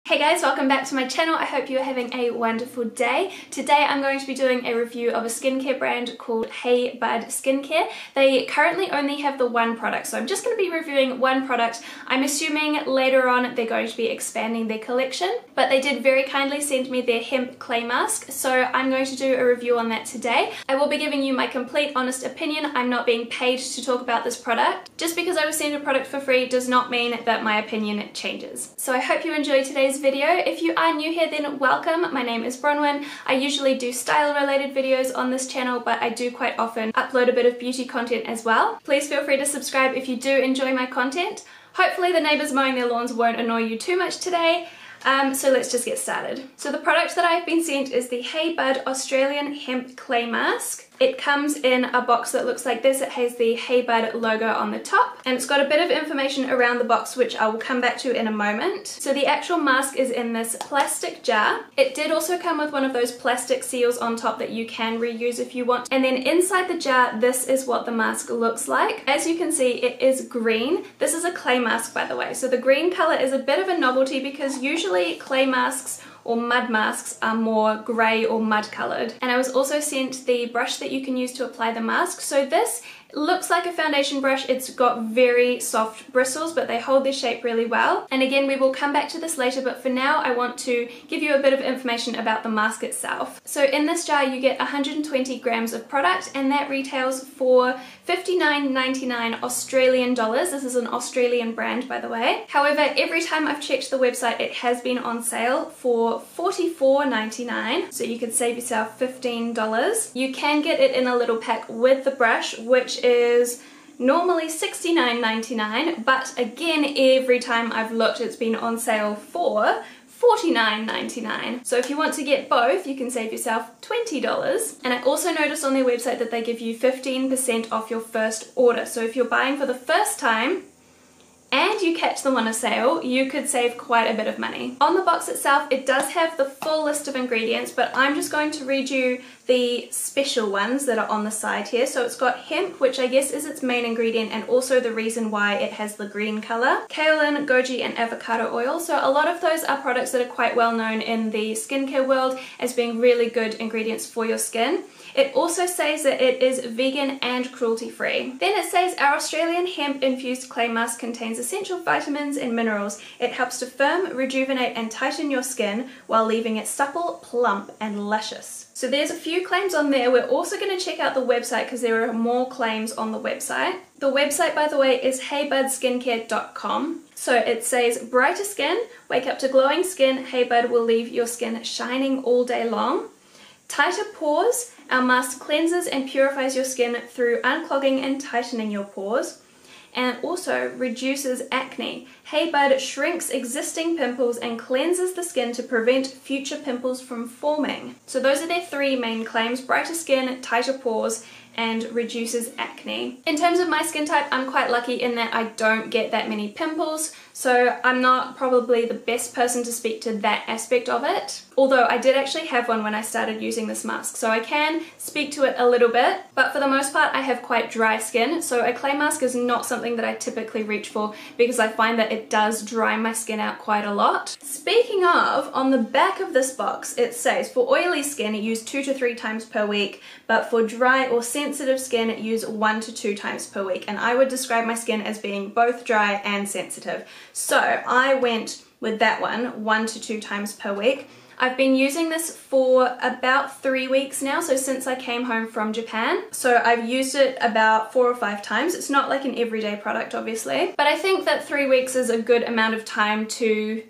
Hey guys, welcome back to my channel. I hope you're having a wonderful day. Today I'm going to be doing a review of a skincare brand called Hey Bud Skincare. They currently only have the one product, so I'm just going to be reviewing one product. I'm assuming later on they're going to be expanding their collection, but they did very kindly send me their hemp clay mask, so I'm going to do a review on that today. I will be giving you my complete honest opinion. I'm not being paid to talk about this product. Just because I was sent a product for free does not mean that my opinion changes. So I hope you enjoy today's video. If you are new here, then welcome. My name is Bronwyn. I usually do style related videos on this channel, but I do quite often upload a bit of beauty content as well. Please feel free to subscribe if you do enjoy my content. Hopefully the neighbours mowing their lawns won't annoy you too much today. So let's just get started. So the product that I've been sent is the Hey Bud Australian Hemp Clay Mask. It comes in a box that looks like this. It has the Hey Bud logo on the top, and it's got a bit of information around the box which I will come back to in a moment. So the actual mask is in this plastic jar. It did also come with one of those plastic seals on top that you can reuse if you want. And then inside the jar, this is what the mask looks like. As you can see, it is green. This is a clay mask, by the way. So the green color is a bit of a novelty because usually clay masks or mud masks are more grey or mud coloured. And I was also sent the brush that you can use to apply the mask. So this looks like a foundation brush. It's got very soft bristles, but they hold their shape really well. And again, we will come back to this later, but for now I want to give you a bit of information about the mask itself. So in this jar you get 120 grams of product, and that retails for $59.99 Australian dollars. This is an Australian brand, by the way. However, every time I've checked the website, it has been on sale for $44.99, so you could save yourself $15. You can get it in a little pack with the brush, which is normally $69.99, but again, every time I've looked, it's been on sale for $49.99. So if you want to get both, you can save yourself $20. And I also noticed on their website that they give you 15% off your first order. So if you're buying for the first time and you catch them on a sale, you could save quite a bit of money. On the box itself, it does have the full list of ingredients, but I'm just going to read you the special ones that are on the side here. So it's got hemp, which I guess is its main ingredient and also the reason why it has the green color. Kaolin, goji, and avocado oil. So a lot of those are products that are quite well known in the skincare world as being really good ingredients for your skin. It also says that it is vegan and cruelty-free. Then it says our Australian hemp-infused clay mask contains essential vitamins and minerals. It helps to firm, rejuvenate, and tighten your skin while leaving it supple, plump, and luscious. So there's a few claims on there. We're also going to check out the website because there are more claims on the website. The website, by the way, is heybudskincare.com. So it says, brighter skin, wake up to glowing skin. Hey Bud will leave your skin shining all day long. Tighter pores, our mask cleanses and purifies your skin through unclogging and tightening your pores. And also reduces acne. Hey Bud shrinks existing pimples and cleanses the skin to prevent future pimples from forming. So those are their three main claims: brighter skin, tighter pores, and reduces acne. In terms of my skin type, I'm quite lucky in that I don't get that many pimples, so I'm not probably the best person to speak to that aspect of it. Although I did actually have one when I started using this mask, so I can speak to it a little bit, but for the most part I have quite dry skin, so a clay mask is not something that I typically reach for because I find that it does dry my skin out quite a lot. Speaking of, on the back of this box it says for oily skin use 2 to 3 times per week, but for dry or sensitive skin use 1 to 2 times per week, and I would describe my skin as being both dry and sensitive. So I went with that one to 2 times per week. I've been using this for about 3 weeks now, so since I came home from Japan. So I've used it about 4 or 5 times. It's not like an everyday product, obviously, but I think that 3 weeks is a good amount of time to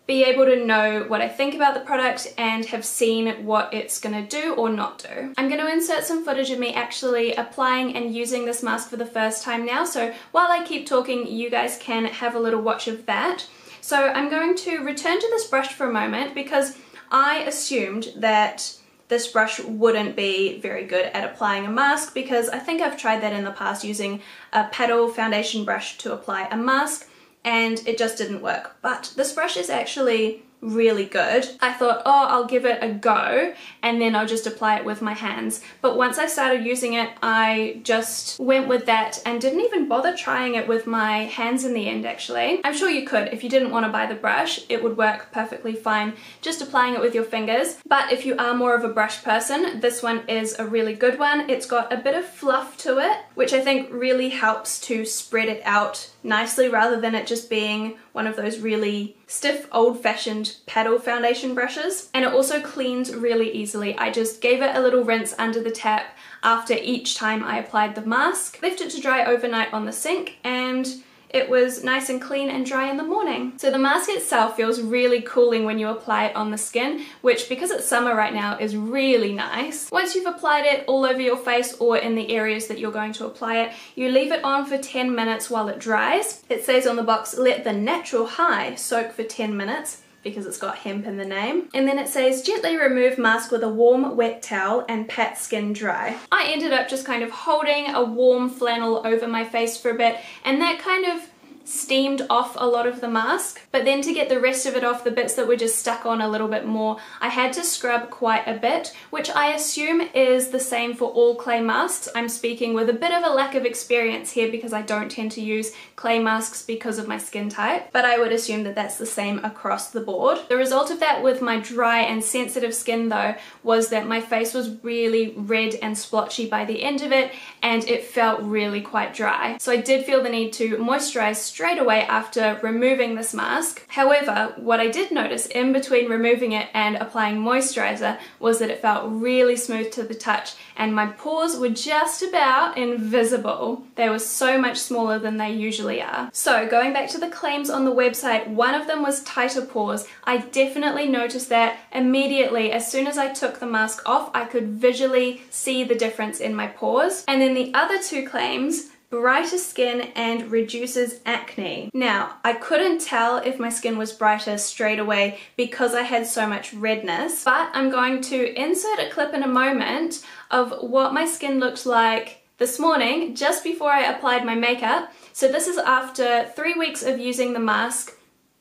be able to know what I think about the product and have seen what it's gonna do or not do. I'm gonna insert some footage of me actually applying and using this mask for the first time now, so while I keep talking, you guys can have a little watch of that. So I'm going to return to this brush for a moment because I assumed that this brush wouldn't be very good at applying a mask because I think I've tried that in the past using a paddle foundation brush to apply a mask and it just didn't work. But this brush is actually really good. I thought, oh, I'll give it a go and then I'll just apply it with my hands. But once I started using it, I just went with that and didn't even bother trying it with my hands in the end, actually. I'm sure you could. If you didn't want to buy the brush, it would work perfectly fine just applying it with your fingers. But if you are more of a brush person, this one is a really good one. It's got a bit of fluff to it, which I think really helps to spread it out nicely rather than it just being one of those really stiff old-fashioned paddle foundation brushes. And it also cleans really easily. I just gave it a little rinse under the tap after each time I applied the mask, left it to dry overnight on the sink, and it was nice and clean and dry in the morning. So the mask itself feels really cooling when you apply it on the skin, which because it's summer right now is really nice. Once you've applied it all over your face or in the areas that you're going to apply it, you leave it on for 10 minutes while it dries. It says on the box, let the natural high soak for 10 minutes. Because it's got hemp in the name. And then it says, gently remove mask with a warm wet towel and pat skin dry. I ended up just kind of holding a warm flannel over my face for a bit, and that kind of steamed off a lot of the mask. But then to get the rest of it off, the bits that were just stuck on a little bit more, I had to scrub quite a bit, which I assume is the same for all clay masks. I'm speaking with a bit of a lack of experience here because I don't tend to use clay masks because of my skin type, but I would assume that that's the same across the board. The result of that with my dry and sensitive skin though was that my face was really red and splotchy by the end of it, and it felt really quite dry. So I did feel the need to moisturize straight away after removing this mask. However, what I did notice in between removing it and applying moisturizer was that it felt really smooth to the touch, and my pores were just about invisible. They were so much smaller than they usually are. So going back to the claims on the website, one of them was tighter pores. I definitely noticed that immediately. As soon as I took the mask off, I could visually see the difference in my pores. And then the other two claims, brighter skin and reduces acne. Now, I couldn't tell if my skin was brighter straight away because I had so much redness, but I'm going to insert a clip in a moment of what my skin looked like this morning just before I applied my makeup. So this is after 3 weeks of using the mask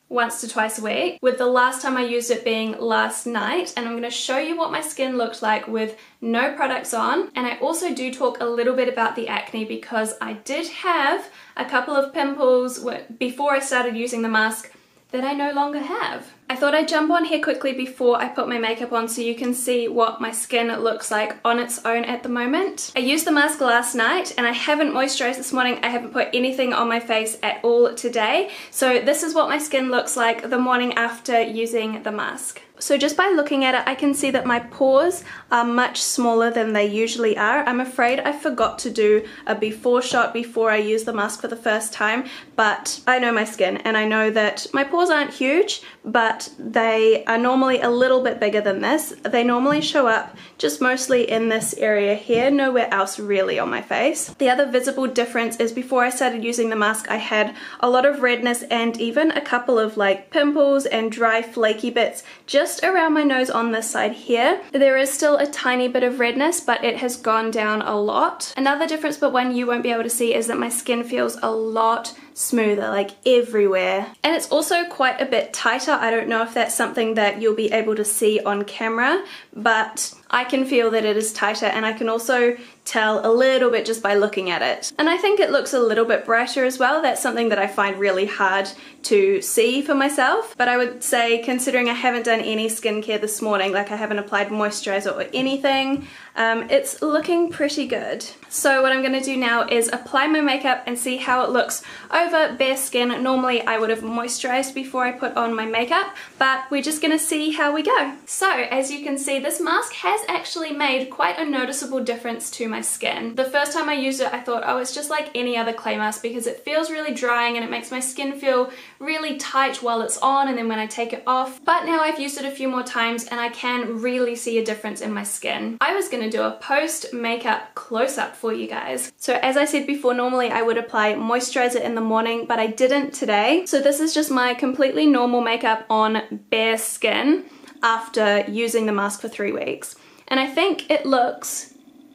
once to twice a week, with the last time I used it being last night, and I'm going to show you what my skin looked like with no products on. And I also do talk a little bit about the acne because I did have a couple of pimples before I started using the mask that I no longer have. I thought I'd jump on here quickly before I put my makeup on so you can see what my skin looks like on its own at the moment. I used the mask last night and I haven't moisturized this morning. I haven't put anything on my face at all today. So this is what my skin looks like the morning after using the mask. So just by looking at it, I can see that my pores are much smaller than they usually are. I'm afraid I forgot to do a before shot before I used the mask for the first time, but I know my skin and I know that my pores aren't huge, but they are normally a little bit bigger than this. They normally show up just mostly in this area here, nowhere else really on my face. The other visible difference is before I started using the mask, I had a lot of redness and even a couple of like pimples and dry flaky bits just around my nose on this side here. There is still a tiny bit of redness, but it has gone down a lot. Another difference, but one you won't be able to see, is that my skin feels a lot smoother, like everywhere. And it's also quite a bit tighter. I don't know if that's something that you'll be able to see on camera, but I can feel that it is tighter, and I can also tell a little bit just by looking at it. And I think it looks a little bit brighter as well. That's something that I find really hard to see for myself. But I would say, considering I haven't done any skincare this morning, like I haven't applied moisturizer or anything, it's looking pretty good. So what I'm going to do now is apply my makeup and see how it looks over bare skin. Normally I would have moisturized before I put on my makeup, but we're just going to see how we go. So as you can see, this mask has actually made quite a noticeable difference to my skin. The first time I used it, I thought, oh, it's just like any other clay mask because it feels really drying and it makes my skin feel really tight while it's on and then when I take it off. But now I've used it a few more times and I can really see a difference in my skin. I was going to do a post makeup close-up for you guys. So as I said before, normally I would apply moisturizer in the morning, but I didn't today. So this is just my completely normal makeup on bare skin after using the mask for 3 weeks. And I think it looks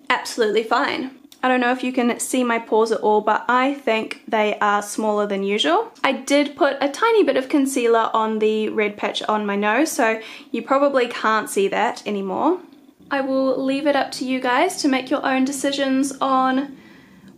absolutely fine. I don't know if you can see my pores at all, but I think they are smaller than usual. I did put a tiny bit of concealer on the red patch on my nose, so you probably can't see that anymore. I will leave it up to you guys to make your own decisions on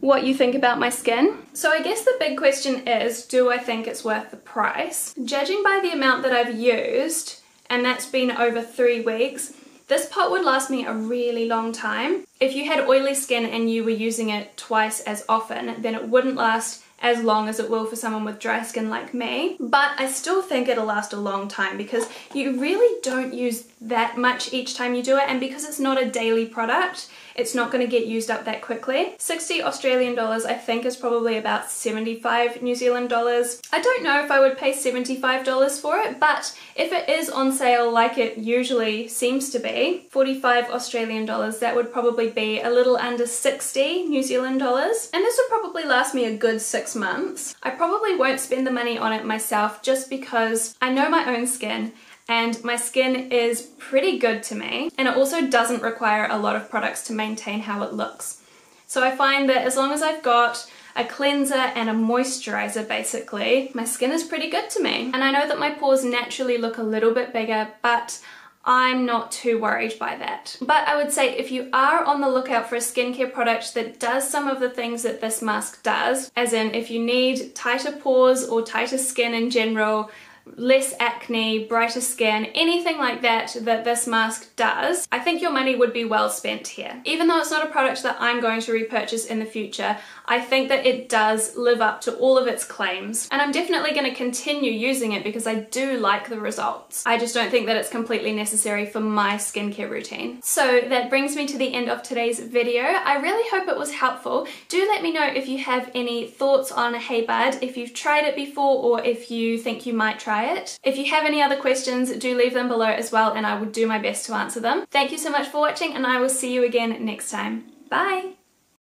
what you think about my skin. So I guess the big question is, do I think it's worth the price? Judging by the amount that I've used, and that's been over 3 weeks, this pot would last me a really long time. If you had oily skin and you were using it twice as often, then it wouldn't last as long as it will for someone with dry skin like me. But I still think it'll last a long time because you really don't use that much each time you do it, and because it's not a daily product, it's not going to get used up that quickly. 60 Australian dollars I think is probably about 75 New Zealand dollars. I don't know if I would pay $75 for it, but if it is on sale like it usually seems to be, 45 Australian dollars, that would probably be a little under 60 New Zealand dollars. And this would probably last me a good 6 months. I probably won't spend the money on it myself just because I know my own skin, and my skin is pretty good to me, and it also doesn't require a lot of products to maintain how it looks. So I find that as long as I've got a cleanser and a moisturizer, basically, my skin is pretty good to me. And I know that my pores naturally look a little bit bigger, but I'm not too worried by that. But I would say if you are on the lookout for a skincare product that does some of the things that this mask does, as in if you need tighter pores or tighter skin in general, less acne, brighter skin, anything like that that this mask does, I think your money would be well spent here. Even though it's not a product that I'm going to repurchase in the future, I think that it does live up to all of its claims, and I'm definitely going to continue using it because I do like the results. I just don't think that it's completely necessary for my skincare routine. So that brings me to the end of today's video. I really hope it was helpful. Do let me know if you have any thoughts on Hey Bud, if you've tried it before or if you think you might try it. If you have any other questions, do leave them below as well, and I will do my best to answer them. Thank you so much for watching, and I will see you again next time. Bye!